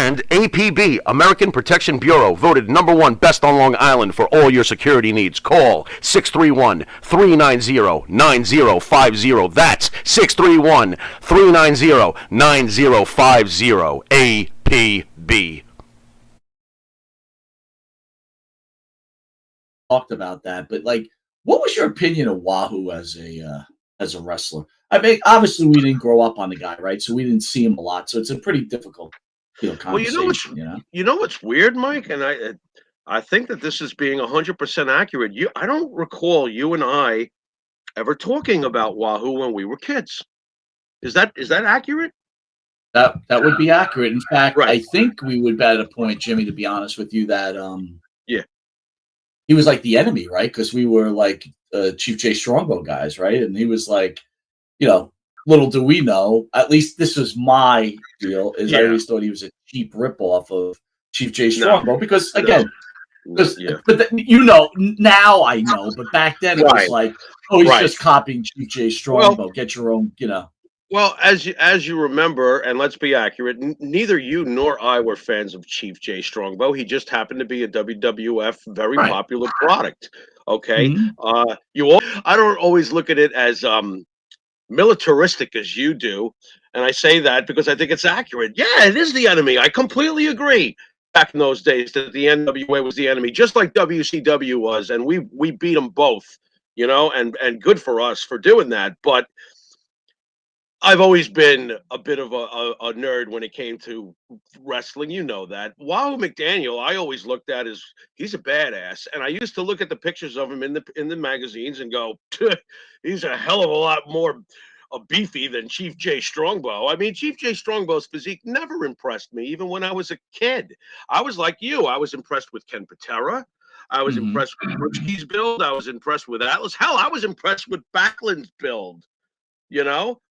And APB, American Protection Bureau, voted #1 best on Long Island for all your security needs. Call 631-390-9050. That's 631-390-9050. APB. Talked about that, but like, what was your opinion of Wahoo as a wrestler? I mean, obviously we didn't grow up on the guy, right? So we didn't see him a lot. So it's a pretty difficult, conversation. You know what's weird, Mike, and I think that this is being 100% accurate. I don't recall you and I ever talking about Wahoo when we were kids. Is that accurate? That would be accurate. In fact, right. I think we would bet at a point, Jimmy, to be honest with you, that yeah, he was like the enemy, right? Because we were like Chief Jay Strongbow guys, right? And he was like, little do we know, at least this was my deal, is I always thought he was a cheap ripoff of Chief Jay Strongbow because, again, but now I know, but back then it was like, he's just copying Chief Jay Strongbow. Get your own, Well, as you remember, and let's be accurate, neither you nor I were fans of Chief Jay Strongbow. He just happened to be a WWF very popular product. Okay, mm-hmm. I don't always look at it as militaristic as you do, and I say that because I think it's accurate. Yeah, it is the enemy. I completely agree. Back in those days, that the NWA was the enemy, just like WCW was, and we beat them both. And good for us for doing that, but I've always been a bit of a nerd when it came to wrestling. You know that. Wahoo McDaniel, I always looked at as he's a badass, and I used to look at the pictures of him in the magazines and go, he's a hell of a lot more beefy than Chief Jay Strongbow. I mean, Chief Jay Strongbow's physique never impressed me, even when I was a kid. I was like you. I was impressed with Ken Patera. I was impressed with Brewski's build. I was impressed with Atlas. Hell, I was impressed with Backlund's build.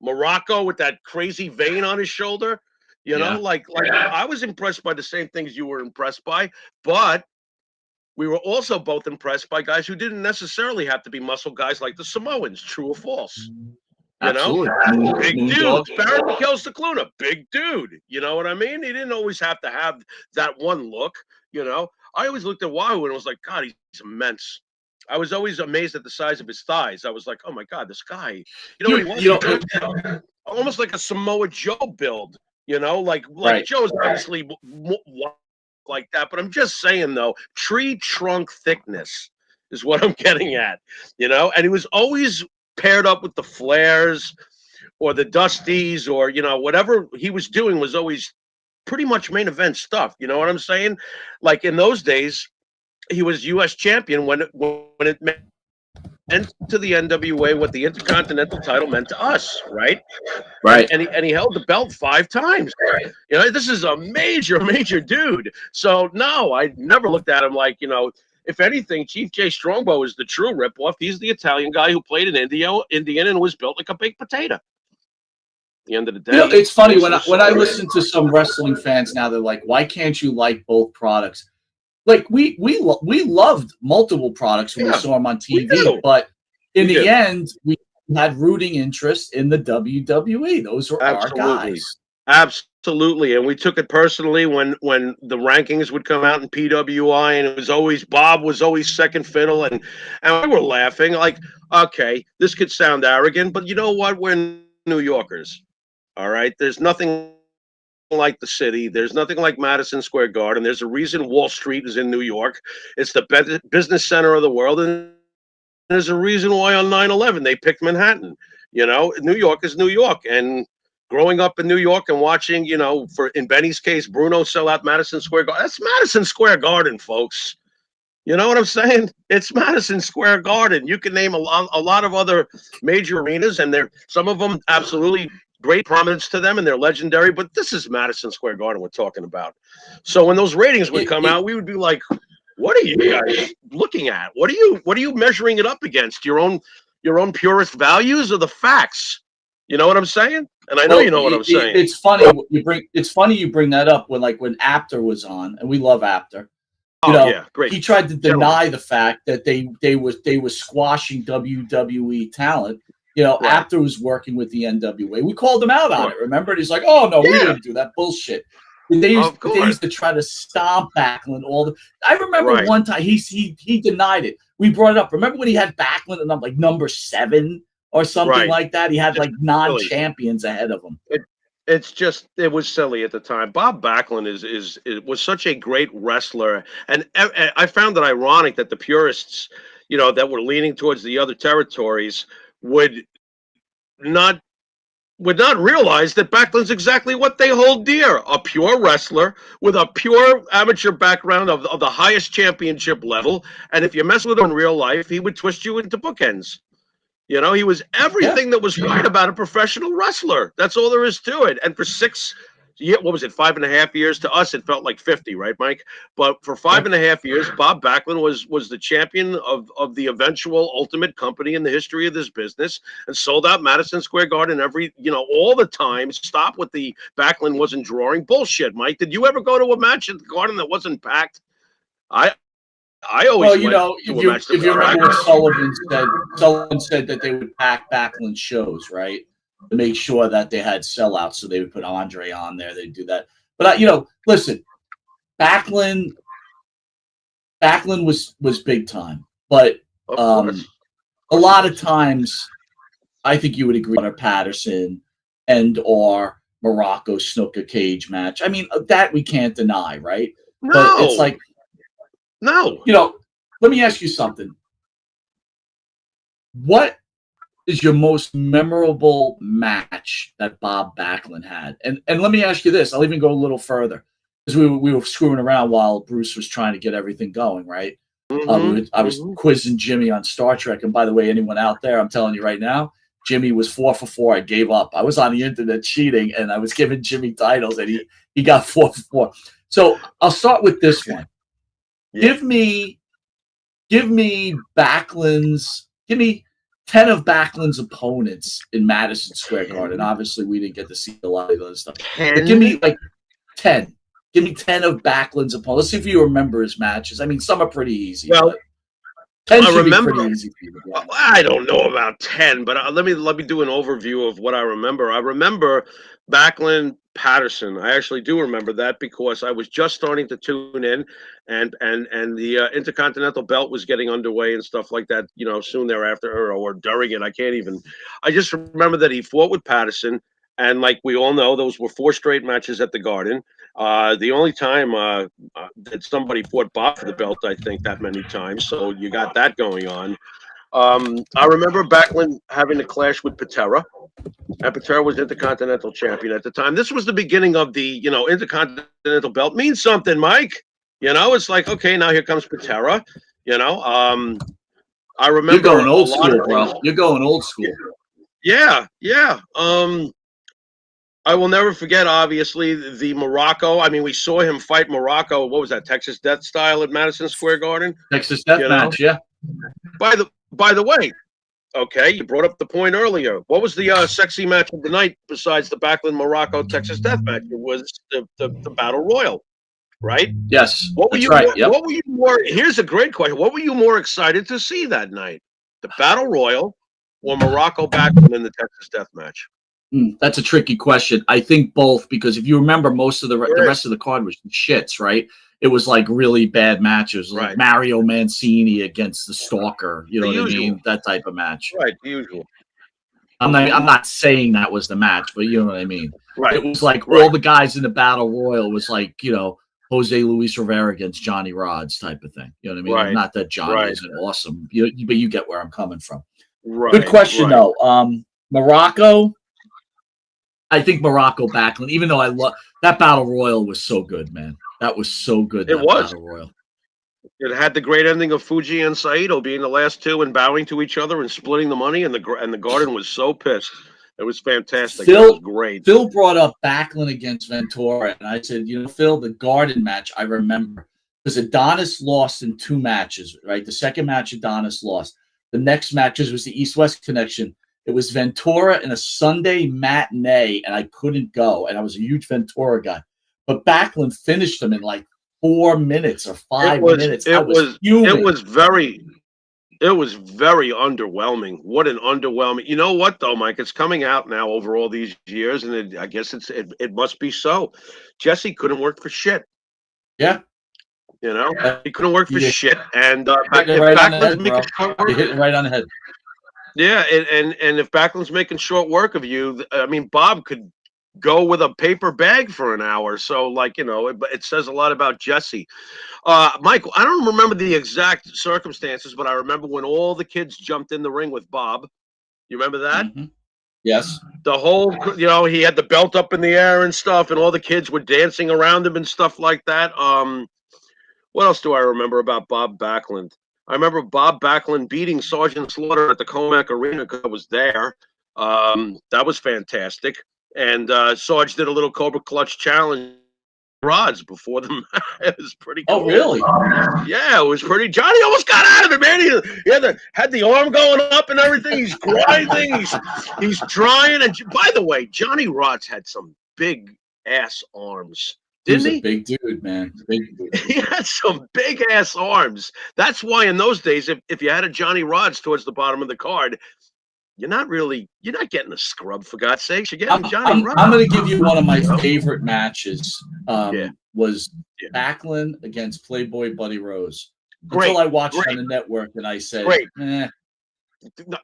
Morocco with that crazy vein on his shoulder, like I was impressed by the same things you were impressed by, but we were also both impressed by guys who didn't necessarily have to be muscle guys like the Samoans. True or false? Absolutely. Big dude. Baron Mikel Cicluna, big dude. You know what I mean? He didn't always have to have that one look. I always looked at Wahoo and was like, God, he's immense. I was always amazed at the size of his thighs. I was like, oh my God, this guy, what he was? Almost like a Samoa Joe build, like Joe's obviously like that. But I'm just saying, though, tree trunk thickness is what I'm getting at, and he was always paired up with the Flairs or the Dusties or, whatever he was doing was always pretty much main event stuff. You know what I'm saying? Like in those days, he was U.S. champion when it meant to the NWA what the Intercontinental title meant to us, right? Right. And he held the belt 5 times. This is a major dude. So no, I never looked at him like, if anything, Chief Jay Strongbow is the true ripoff. He's the Italian guy who played in Indian and was built like a baked potato. At the end of the day, it's funny when I listen to some wrestling fans now, they're like, "Why can't you like both products?" Like we loved multiple products when we saw them on TV, but in the end, we had rooting interest in the WWE. Those were our guys. Absolutely, and we took it personally when the rankings would come out in PWI, and it was always Bob was always second fiddle, and we were laughing like, okay, this could sound arrogant, but you know what? We're New Yorkers, all right. There's nothing like the city. There's nothing like Madison Square Garden. There's a reason Wall Street is in New York. It's the business center of the world, and there's a reason why on 9/11 they picked Manhattan. New York is New York, and growing up in New York and watching, in Benny's case, Bruno sell out Madison Square Garden. That's Madison Square Garden, folks. You know what I'm saying? It's Madison Square Garden. You can name a lot of other major arenas, and some of them absolutely great prominence to them, and they're legendary. But this is Madison Square Garden we're talking about. So when those ratings would come out, we would be like, "What are you guys looking at? What are you measuring it up against? Your own purist values or the facts?" You know what I'm saying? And I know you know what I'm saying. It's funny you bring that up when Apter was on, and we love Apter. Great. He tried to deny the fact that they were squashing WWE talent. Apter was working with the NWA. We called him out on it, remember? And he's like, "Oh no, we didn't do that bullshit." They Of used to try to stomp Backlund all the. I remember one time he denied it. We brought it up. Remember when he had Backlund and I'm like number 7 or something like that? He had like non-champions ahead of him. It was silly at the time. Bob Backlund was such a great wrestler, and I found it ironic that the purists, that were leaning towards the other territories would not realize that Backlund's exactly what they hold dear: a pure wrestler with a pure amateur background of the highest championship level. And if you mess with him in real life, he would twist you into bookends. He was everything that was right about a professional wrestler. That's all there is to it. And for 5.5 years? To us, it felt like 50, right, Mike? But for 5.5 years, Bob Backlund was the champion of the eventual ultimate company in the history of this business, and sold out Madison Square Garden all the time. Stop with the Backlund wasn't drawing bullshit, Mike. Did you ever go to a match at the Garden that wasn't packed? I always if you remember what Sullivan said that they would pack Backlund shows, right, to make sure that they had sellouts. So they would put Andre on there. They'd do that. But listen, Backlund was big time. But a lot of times, I think you would agree on Patterson or Morocco snooker cage match. I mean, that we can't deny, right? No. But it's like. No. Let me ask you something. What is your most memorable match that Bob Backlund had? And let me ask you this. I'll even go a little further, because we were screwing around while Bruce was trying to get everything going, right? I was quizzing Jimmy on Star Trek. And by the way, anyone out there, I'm telling you right now, Jimmy was 4 for 4. I gave up. I was on the internet cheating, and I was giving Jimmy titles, and he got 4 for 4. So I'll start with this one. Yeah. Give me 10 of Backlund's opponents in Madison Square Garden. Obviously, we didn't get to see a lot of those stuff. But give me 10. Give me 10 of Backlund's opponents. Let's see if you remember his matches. I mean, some are pretty easy. Well, 10 should be pretty easy for you. I don't know about 10, but let me do an overview of what I remember. I remember Backlund Patterson. I actually do remember that because I was just starting to tune in, and the Intercontinental Belt was getting underway and stuff like that, soon thereafter or during it. I just remember that he fought with Patterson, and like we all know, those were 4 straight matches at the Garden. The only time that somebody fought Bob for the belt, I think, that many times. So you got that going on. I remember Backlund having a clash with Patera. And Patera was Intercontinental Champion at the time. This was the beginning of the, Intercontinental Belt. Means something, Mike. It's like, okay, now here comes Patera. I remember. You're going old school, bro. You're going old school. Yeah. I will never forget, obviously, the Morocco. I mean, we saw him fight Morocco. What was that, Texas Death Style at Madison Square Garden? Texas Death match, yeah. By the way, okay, you brought up the point earlier. What was the sexy match of the night besides the Backlund Morocco Texas Death match? It was the Battle Royal, right? Yes, What were you? Right, yep. What were you more? Here's a great question. What were you more excited to see that night? The Battle Royal or Morocco Backlund in the Texas Death match? That's a tricky question. I think both, because if you remember, most of the rest of the card was shits, right? It was like really bad matches, like Mario Mancini against the Stalker. You know what I mean? That type of match. Right, the usual. I'm not saying that was the match, but you know what I mean. Right. It was like all the guys in the Battle Royal was like, Jose Luis Rivera against Johnny Rods type of thing. You know what I mean? Right. Not that Johnny isn't awesome, but you get where I'm coming from. Right. Good question though. Morocco. I think Morocco Backlund, even though I love that Battle Royal, was so good, man. That was so good. It was. Battle Royal. It had the great ending of Fuji and Saito being the last two and bowing to each other and splitting the money, and the Garden was so pissed. It was fantastic. It was great. Phil brought up Backlund against Ventura, and I said, Phil, the Garden match I remember because Adonis lost in 2 matches, right? The second match Adonis lost. The next matches was the East-West connection. It was Ventura in a Sunday matinee, and I couldn't go, and I was a huge Ventura guy. But Backlund finished him in like 4 minutes or 5 minutes. It It was very underwhelming. What an underwhelming. You know what though, Mike? It's coming out now over all these years, and I guess it must be so. Jesse couldn't work for shit. Yeah. You know, he couldn't work for Yeah. shit. And Right Backlund's making short You're work, hitting right on the head. yeah, and if Backlund's making short work of you, I mean, Bob could go with a paper bag for an hour. So, like, you know, it says a lot about Jesse. Michael, I don't remember the exact circumstances, but I remember when all the kids jumped in the ring with Bob. You remember that? Mm-hmm. Yes. The whole, you know, he had the belt up in the air and stuff, and all the kids were dancing around him and stuff like that. What else do I remember about Bob Backlund? I remember Bob Backlund beating Sergeant Slaughter at the Comac Arena because I was there. That was fantastic. And Sarge did a little Cobra Clutch challenge rods before the match. It was pretty cool. Oh, really? Yeah, it was pretty. Johnny almost got out of it, man. He had the arm going up and everything. He's grinding. He's trying. And by the way, Johnny Rods had some big ass arms. Didn't he? A big dude, man. Big dude. He had some big ass arms. That's why in those days, if you had a Johnny Rods towards the bottom of the card, you're not getting a scrub, for God's sakes. You're getting Johnny Rods. I'm going to give you one of my favorite matches. Was Yeah. Backlund against Playboy Buddy Rose. Great. Until I watched it on the network and I said,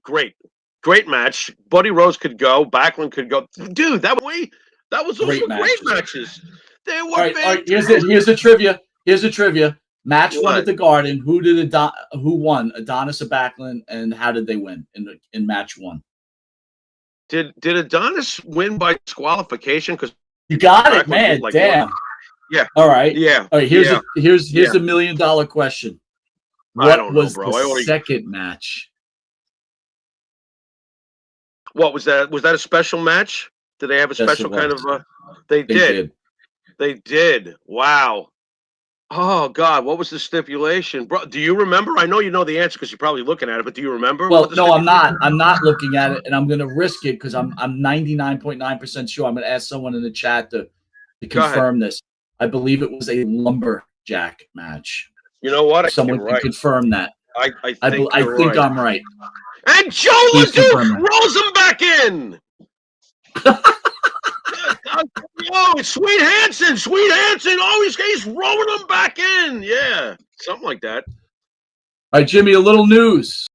Great. Great match. Buddy Rose could go. Backlund could go. Dude, that was also great matches. They were. All right, here's the trivia. Here's the trivia. Match What? one at the Garden. Who won? Adonis or Backlund, and how did they win in match one? Did Adonis win by disqualification? Because You got it, Backlund man. like Damn. Yeah. All right. Yeah. All right. Here's the $1 million question. I What don't know, was bro. the second match? What was that? Was that a special match? Did they have a Yes, special it kind was. of? They did. They did. Wow. Oh God, what was the stipulation, bro? Do you remember? I know you know the answer because you're probably looking at it, but do you remember? Well, no, I'm not. I'm not looking at it, and I'm going to risk it because I'm 99.9% sure. I'm going to ask someone in the chat to confirm this. I believe it was a lumberjack match. You know what? Someone can confirm that. I think I'm right. And Joe LeDuc rolls him back in. Oh, it's Sweet Hansen. Oh, he's rolling him back in. Yeah, something like that. All right, Jimmy, a little news.